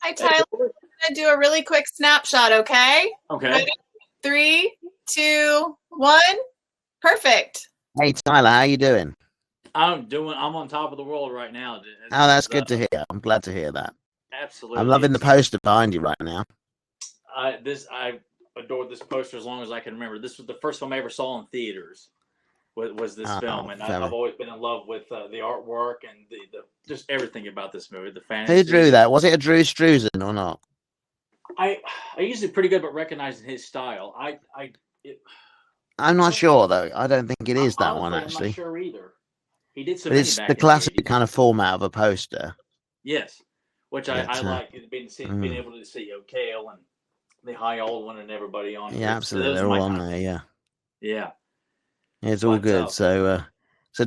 Hi, Tyler. I'm going to do a really quick snapshot, okay? Okay. Ready? 3, 2, 1. Perfect. Hey, Tyler, how you doing? I'm on top of the world right now. Oh, that's good to hear. I'm glad to hear that. Absolutely. I'm loving the poster behind you right now. I adored this poster as long as I can remember. This was the first film I ever saw in theaters. Was this film, and I've always been in love with the artwork and the just everything about this movie. The fantasy. Who drew that? Was it a Drew Struzan or not? I usually pretty good about recognizing his style. I'm not sure though. I don't think it is that one I'm actually. not sure either. He did some. But it's the classic kind of format of a poster. Yes, which I like being able to see O'Kale and the High Old One and everybody on. Yeah, absolutely. They're all on there. Yeah. Yeah. It's all good. So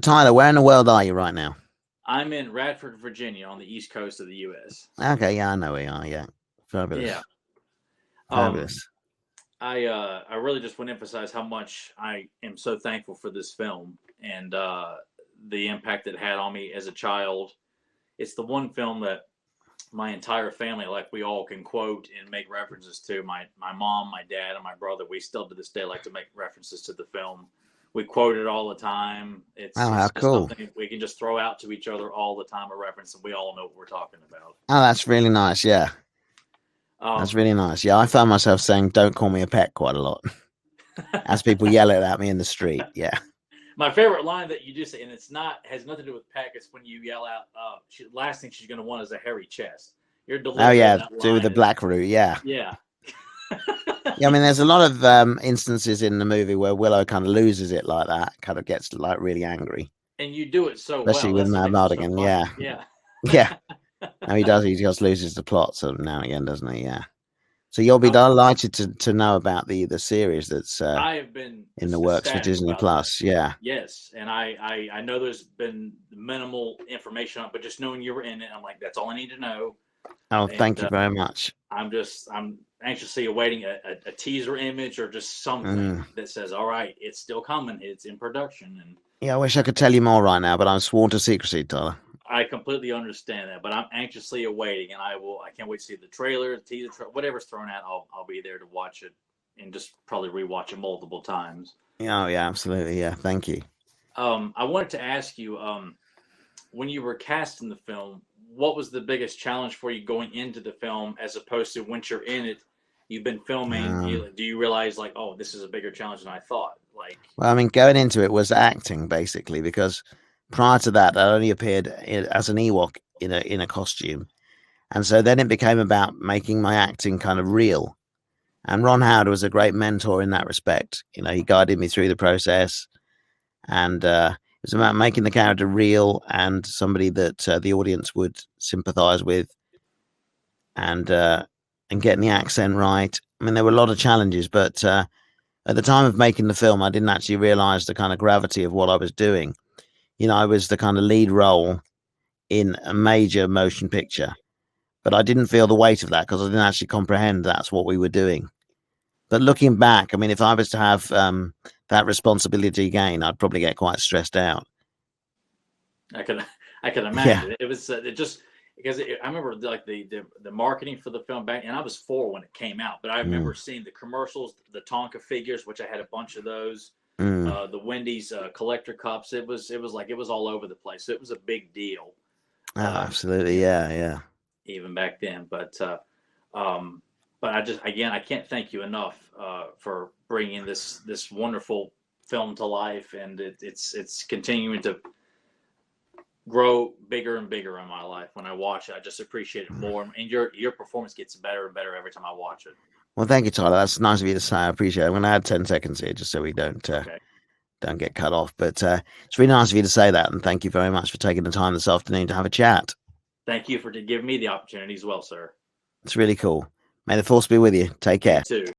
Tyler, where in the world are you right now? I'm in Radford, Virginia, on the east coast of the U.S. Okay, yeah, I know where you are. Yeah, fabulous. Yeah, fabulous. I really just want to emphasize how much I am so thankful for this film and the impact it had on me as a child. It's the one film that my entire family, like we all can quote and make references to. My mom, my dad, and my brother, we still to this day like to make references to the film. We quote it all the time. It's cool. Something we can just throw out to each other all the time, a reference, and we all know what we're talking about. Oh, that's really nice. Yeah. That's really nice. Yeah, I found myself saying, "Don't call me a pet" quite a lot as people yell it at me in the street. Yeah. My favorite line that you do say, and has nothing to do with pet, is when you yell out, last thing she's going to want is a hairy chest. You're delivering. Oh yeah, do the black root. Yeah. Yeah. Yeah, I mean, there's a lot of instances in the movie where Willow kind of loses it like that, kind of gets like really angry. And you do it so especially well. Especially with Mad Mardigan. Yeah. Yeah. Yeah. No, he does. He just loses the plot so now and again, doesn't he? Yeah. So you'll be delighted to know about the series that's I have been in the works for Disney Plus. That. Yeah. Yes, and I know there's been minimal information on it, but just knowing you were in it, I'm like, that's all I need to know. Oh, thank you very much. I'm anxiously awaiting a teaser image or just something that says, all right, it's still coming. It's in production. And yeah, I wish I could tell you more right now, but I'm sworn to secrecy, Tyler. I completely understand that, but I'm anxiously awaiting, and I can't wait to see the trailer, the teaser, whatever's thrown out. I'll be there to watch it and just probably rewatch it multiple times. Oh yeah, absolutely. Yeah, thank you. I wanted to ask you, when you were cast in the film, what was the biggest challenge for you going into the film, as opposed to once you're in it, you've been filming? Do you realize like, oh, this is a bigger challenge than I thought? Like, well, I mean, going into it was acting basically, because prior to that, I only appeared as an Ewok in a costume, and so then it became about making my acting kind of real. And Ron Howard was a great mentor in that respect. You know, he guided me through the process, and it was about making the character real and somebody that the audience would sympathize with, and getting the accent right. I mean, there were a lot of challenges, but at the time of making the film, I didn't actually realize the kind of gravity of what I was doing. You know, I was the kind of lead role in a major motion picture, but I didn't feel the weight of that because I didn't actually comprehend that's what we were doing. But looking back, I mean, if I was to have that responsibility again, I'd probably get quite stressed out. I can imagine. Yeah. It was just because I remember like the marketing for the film back, and I was 4 when it came out, but I remember seeing the commercials, the Tonka figures, which I had a bunch of those, the Wendy's collector cups. It was like it was all over the place. So it was a big deal. Oh, absolutely, yeah. Even back then, but I can't thank you enough for bringing this wonderful film to life, and it's continuing to grow bigger and bigger in my life. When I watch it, I just appreciate it more, and your performance gets better and better every time I watch it. Well, thank you, Tyler. That's nice of you to say. I appreciate it. I'm going to add 10 seconds here just so we don't get cut off. But it's really nice of you to say that, and thank you very much for taking the time this afternoon to have a chat. Thank you for giving me the opportunity as well, sir. It's really cool. May the force be with you. Take care. You too.